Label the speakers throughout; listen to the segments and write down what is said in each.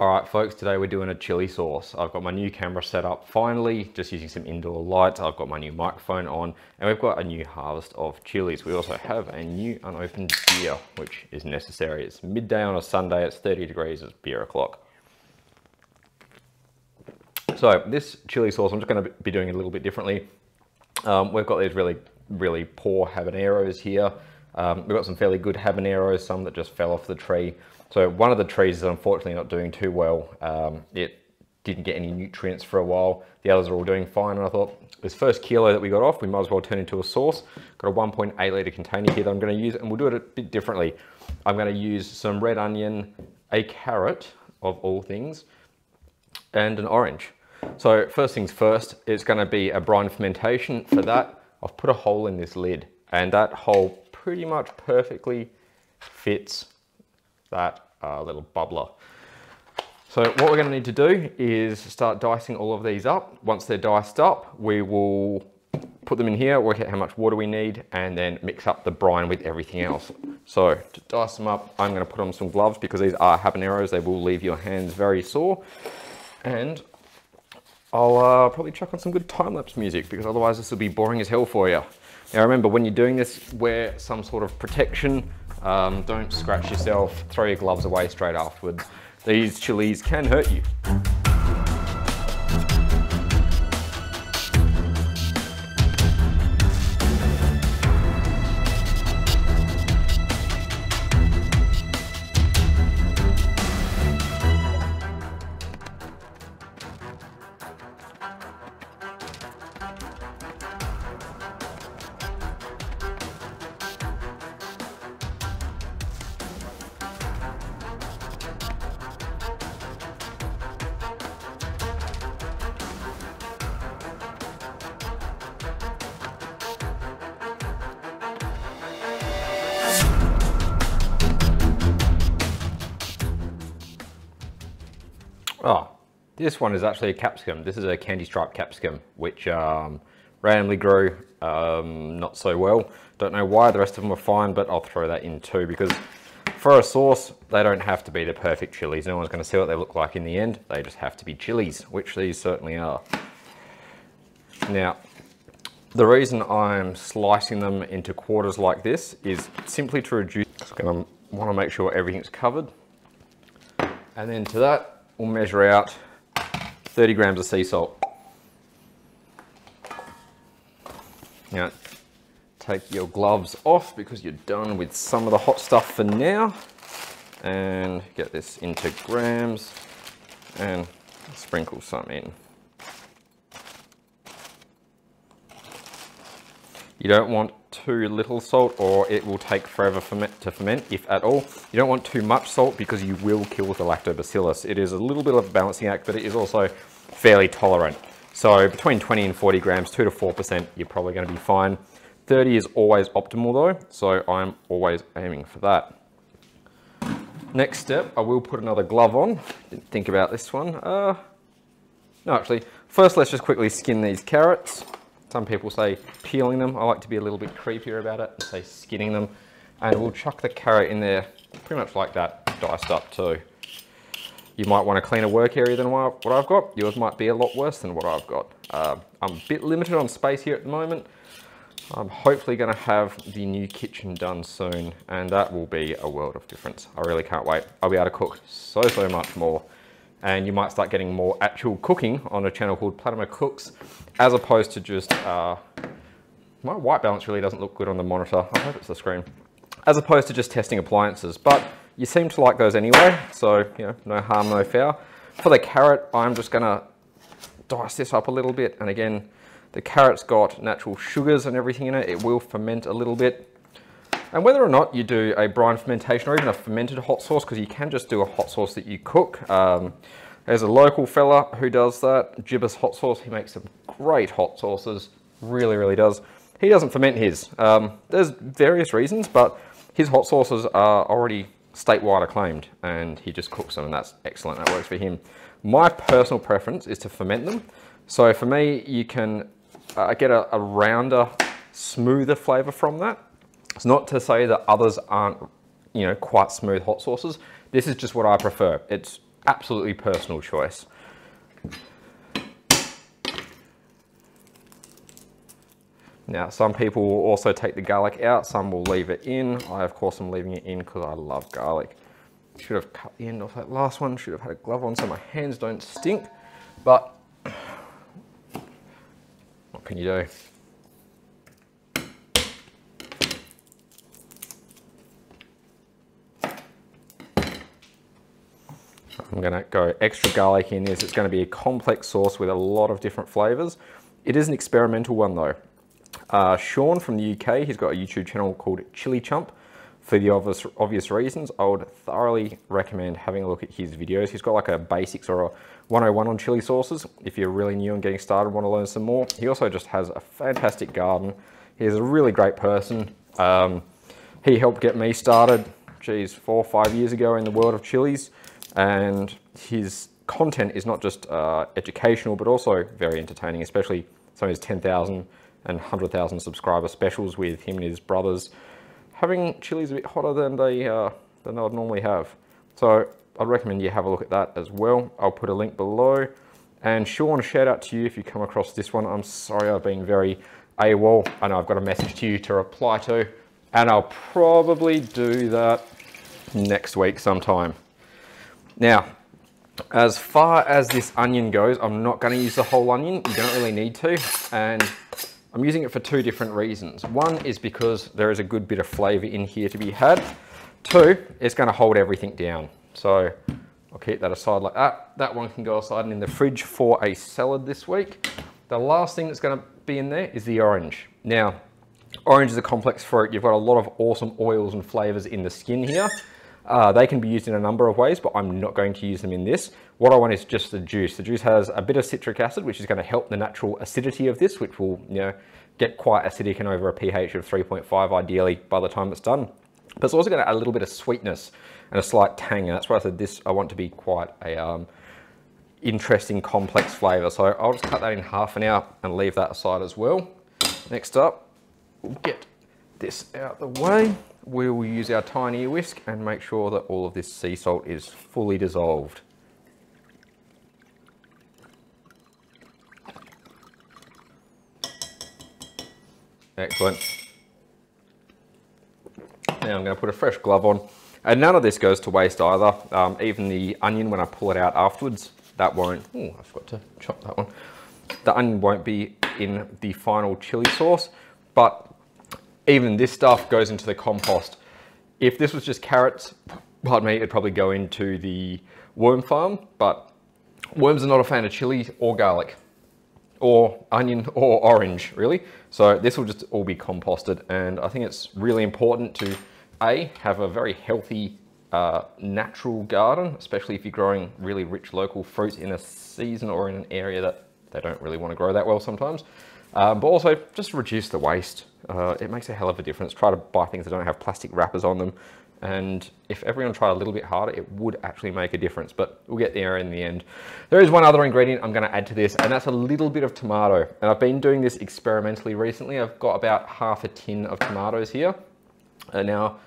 Speaker 1: All right, folks, today we're doing a chili sauce. I've got my new camera set up finally, just using some indoor lights. I've got my new microphone on, and we've got a new harvest of chilies. We also have a new unopened beer, which is necessary. It's midday on a Sunday, it's 30 degrees, it's beer o'clock. So this chili sauce, I'm just gonna be doing it a little bit differently. We've got these really poor habaneros here. We've got some fairly good habaneros, some that just fell off the tree. So one of the trees is unfortunately not doing too well. It didn't get any nutrients for a while. The others are all doing fine, and I thought this first kilo that we got off, we might as well turn into a sauce. Got a 1.8 litre container here that I'm going to use, and we'll do it a bit differently. I'm going to use some red onion, a carrot of all things, and an orange. So first things first, it's going to be a brine fermentation. For that, I've put a hole in this lid, and that hole pretty much perfectly fits that little bubbler. So what we're going to need to do is start dicing all of these up. Once they're diced up, we will put them in here, work out how much water we need, and then mix up the brine with everything else. So to dice them up, I'm going to put on some gloves because these are habaneros. They will leave your hands very sore. And I'll probably chuck on some good time-lapse music because otherwise this will be boring as hell for you. Now remember, when you're doing this, wear some sort of protection. Don't scratch yourself, throw your gloves away straight afterwards. These chilies can hurt you. Oh, this one is actually a capsicum. This is a candy striped capsicum, which randomly grew not so well. Don't know why, the rest of them are fine, but I'll throw that in too because for a sauce, they don't have to be the perfect chilies. No one's going to see what they look like in the end. They just have to be chilies, which these certainly are. Now, the reason I'm slicing them into quarters like this is simply to reduce. I'm going to want to make sure everything's covered. And then to that, we'll measure out 30 grams of sea salt. Now, take your gloves off because you're done with some of the hot stuff for now. And get this into grams and sprinkle some in. You don't want too little salt or it will take forever to ferment, if at all. You don't want too much salt because you will kill the lactobacillus. It is a little bit of a balancing act, but it is also fairly tolerant. So between 20 and 40 grams, 2 to 4%, you're probably going to be fine. 30 is always optimal though, so I'm always aiming for that. Next step, I will put another glove on. Didn't think about this one. No, actually, first let's just quickly skin these carrots. Some people say peeling them. I like to be a little bit creepier about it and say skinning them. And we'll chuck the carrot in there pretty much like that, diced up too. You might want a cleaner work area than what I've got. Yours might be a lot worse than what I've got. I'm a bit limited on space here at the moment. I'm hopefully going to have the new kitchen done soon, and that will be a world of difference. I really can't wait. I'll be able to cook so much more. And you might start getting more actual cooking on a channel called Platima Cooks, as opposed to just, my white balance really doesn't look good on the monitor. I hope it's the screen. As opposed to just testing appliances, but you seem to like those anyway, so, you know, no harm, no foul. For the carrot, I'm just gonna dice this up a little bit. And again, the carrot's got natural sugars and everything in it. It will ferment a little bit. And whether or not you do a brine fermentation or even a fermented hot sauce, because you can just do a hot sauce that you cook. There's a local fella who does that, Gibbous hot sauce. He makes some great hot sauces, really does. He doesn't ferment his. There's various reasons, but his hot sauces are already statewide acclaimed and he just cooks them and that's excellent, that works for him. My personal preference is to ferment them. So for me, you can get a rounder, smoother flavor from that. It's not to say that others aren't, you know, quite smooth hot sauces. This is just what I prefer. It's absolutely personal choice. Now, some people will also take the garlic out, some will leave it in. I, of course, am leaving it in because I love garlic. Should have cut the end off that last one, should have had a glove on so my hands don't stink, but what can you do? I'm gonna go extra garlic in this. It's gonna be a complex sauce with a lot of different flavors. It is an experimental one though. Sean from the UK, he's got a YouTube channel called Chilli. For the obvious reasons, I would thoroughly recommend having a look at his videos. He's got like a basics or a 101 on chili sauces. If you're really new and getting started, want to learn some more. He also just has a fantastic garden. He's a really great person. He helped get me started, geez, 4 or 5 years ago in the world of chilies. And his content is not just educational, but also very entertaining, especially some of his 10,000 and 100,000 subscriber specials with him and his brothers having chilies a bit hotter than they would normally have. So I'd recommend you have a look at that as well. I'll put a link below. And Sean, shout out to you if you come across this one. I'm sorry I've been very AWOL. I know I've got a message to you to reply to, and I'll probably do that next week sometime. Now, as far as this onion goes, I'm not going to use the whole onion. You don't really need to. And I'm using it for 2 different reasons. One is because there is a good bit of flavor in here to be had. 2, it's going to hold everything down. So I'll keep that aside like that. That one can go aside and in the fridge for a salad this week. The last thing that's going to be in there is the orange. Now, orange is a complex fruit. You've got a lot of awesome oils and flavors in the skin here. They can be used in a number of ways, but I'm not going to use them in this. What I want is just the juice. The juice has a bit of citric acid, which is going to help the natural acidity of this, which will, you know, get quite acidic and over a pH of 3.5 ideally by the time it's done. But it's also going to add a little bit of sweetness and a slight tang, and that's why I said this, I want to be quite a interesting, complex flavor. So I'll just cut that in half an hour and leave that aside as well. Next up, we'll get this out the way. We will use our tiny whisk and make sure that all of this sea salt is fully dissolved. Excellent. Now I'm going to put a fresh glove on, and none of this goes to waste either. Even the onion, when I pull it out afterwards, that won't, oh, I forgot to chop that one. The onion won't be in the final chili sauce, but even this stuff goes into the compost. If this was just carrots, pardon me, it'd probably go into the worm farm, but worms are not a fan of chili or garlic or onion or orange, really. So this will just all be composted, and I think it's really important to have a very healthy natural garden, especially if you're growing really rich local fruits in a season or in an area that they don't really want to grow that well sometimes. But also just reduce the waste. It makes a hell of a difference. Try to buy things that don't have plastic wrappers on them. And if everyone tried a little bit harder, it would actually make a difference, but we'll get there in the end. There is one other ingredient I'm going to add to this, and that's a little bit of tomato. And I've been doing this experimentally recently. I've got about half a tin of tomatoes here. And now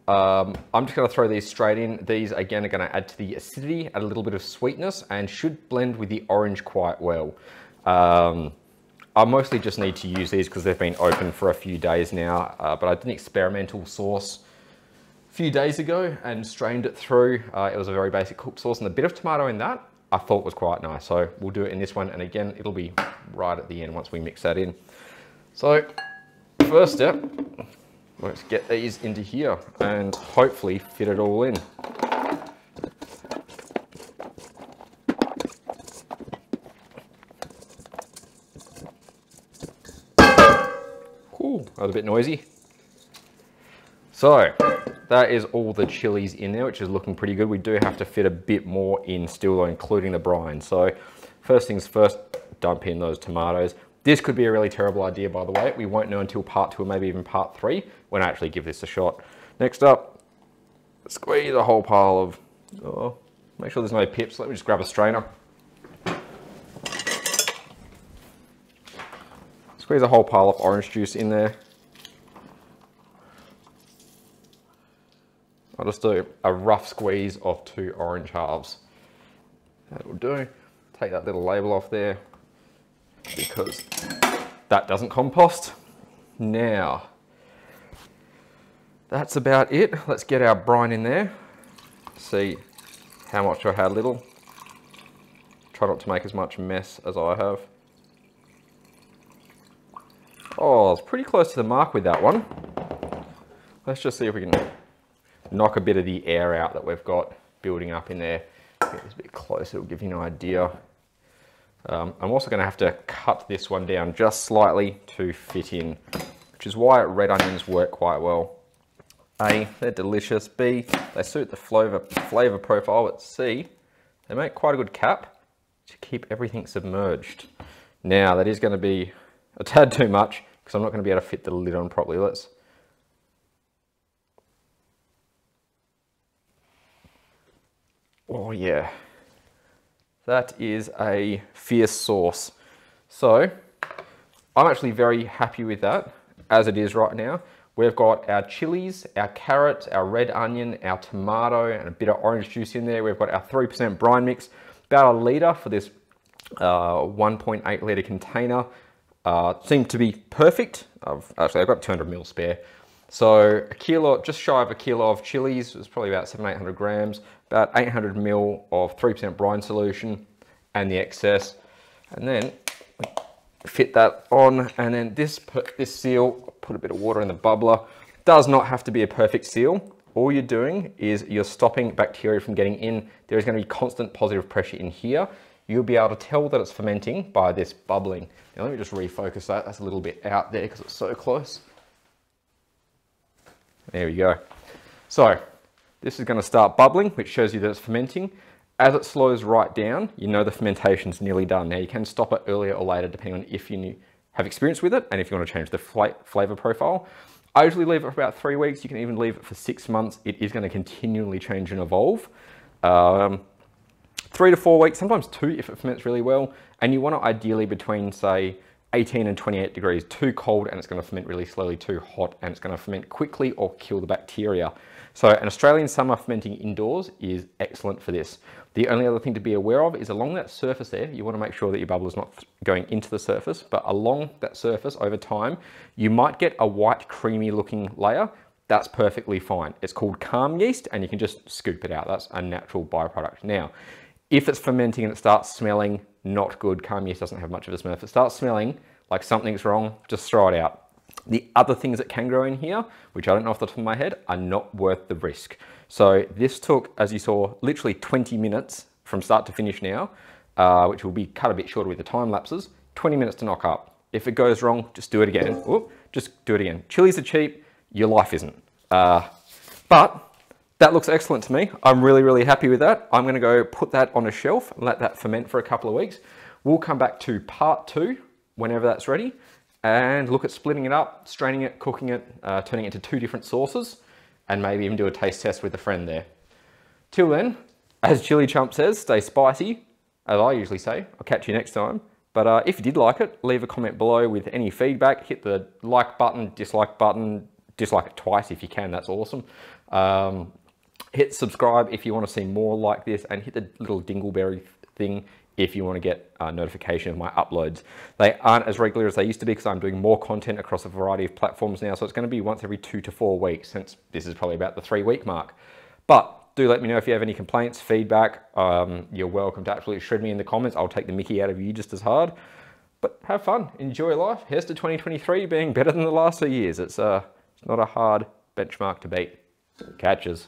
Speaker 1: I'm just going to throw these straight in. These again are going to add to the acidity, add a little bit of sweetness, and should blend with the orange quite well. I mostly just need to use these because they've been open for a few days now, but I did an experimental sauce a few days ago and strained it through. It was a very basic cooked sauce, and the bit of tomato in that I thought was quite nice. So we'll do it in this one, and again, it'll be right at the end once we mix that in. So first step, let's get these into here and hopefully fit it all in. Ooh, that was a bit noisy. So that is all the chilies in there, which is looking pretty good. We do have to fit a bit more in still though, including the brine. So first things first, dump in those tomatoes. This could be a really terrible idea, by the way. We won't know until part 2 or maybe even part 3 when I actually give this a shot. Next up, squeeze a whole pile of, oh, make sure there's no pips. Let me just grab a strainer. Squeeze a whole pile of orange juice in there. I'll just do a rough squeeze of 2 orange halves. That'll do. Take that little label off there because that doesn't compost. Now, that's about it. Let's get our brine in there. See how much or how little. Try not to make as much mess as I have. Oh, it's pretty close to the mark with that one. Let's just see if we can knock a bit of the air out that we've got building up in there. Get this a bit closer, it'll give you an idea. I'm also going to have to cut this one down just slightly to fit in, which is why red onions work quite well. A, they're delicious. B, they suit the flavor profile. But C, they make quite a good cap to keep everything submerged. Now, that is going to be a tad too much because I'm not going to be able to fit the lid on properly. Oh yeah, that is a fierce sauce. So I'm actually very happy with that as it is right now. We've got our chilies, our carrots, our red onion, our tomato, and a bit of orange juice in there. We've got our 3% brine mix, about a litre for this 1.8 litre container. Seemed to be perfect. I've got 200 ml spare. So a kilo, just shy of a kilo of chilies, was probably about 700-800 grams, about 800 ml of 3% brine solution and the excess. And then fit that on, and then this seal, put a bit of water in the bubbler. Does not have to be a perfect seal. All you're doing is you're stopping bacteria from getting in. There is going to be constant positive pressure in here. You'll be able to tell that it's fermenting by this bubbling. Now let me just refocus that. That's a little bit out there because it's so close. There we go. So this is going to start bubbling, which shows you that it's fermenting. As it slows right down, you know the fermentation's nearly done. Now you can stop it earlier or later depending on if you have experience with it and if you want to change the flavor profile. I usually leave it for about 3 weeks. You can even leave it for 6 months. It is going to continually change and evolve. 3 to 4 weeks, sometimes 2 if it ferments really well. And you want it ideally between, say, 18 and 28 degrees. Too cold and it's going to ferment really slowly, too hot and it's going to ferment quickly or kill the bacteria. So an Australian summer fermenting indoors is excellent for this. The only other thing to be aware of is along that surface there, you want to make sure that your bubble is not going into the surface, but along that surface over time, you might get a white creamy looking layer. That's perfectly fine. It's called calm yeast and you can just scoop it out. That's a natural byproduct. Now, if it's fermenting and it starts smelling not good, calm yeast doesn't have much of a smell. If it starts smelling like something's wrong, just throw it out. The other things that can grow in here, which I don't know off the top of my head, are not worth the risk. So this took, as you saw, literally 20 minutes from start to finish now, which will be cut a bit shorter with the time lapses, 20 minutes to knock up. If it goes wrong, just do it again. Whoop, just do it again. Chilies are cheap, your life isn't. But that looks excellent to me. I'm really, really happy with that. I'm gonna go put that on a shelf and let that ferment for a couple of weeks. We'll come back to part 2 whenever that's ready and look at splitting it up, straining it, cooking it, turning it into 2 different sauces, and maybe even do a taste test with a friend there. Till then, as Chili Chump says, stay spicy, as I usually say. I'll catch you next time. But if you did like it, leave a comment below with any feedback. Hit the like button, dislike it twice if you can, that's awesome. Hit subscribe if you want to see more like this, and hit the little dingleberry thing if you want to get a notification of my uploads. They aren't as regular as they used to be because I'm doing more content across a variety of platforms now, so it's going to be once every 2 to 4 weeks, since this is probably about the 3-week mark. But do let me know if you have any complaints, feedback. You're welcome to absolutely shred me in the comments. I'll take the mickey out of you just as hard. But have fun, enjoy life. Here's to 2023 being better than the last 2 years. It's not a hard benchmark to beat. Catches.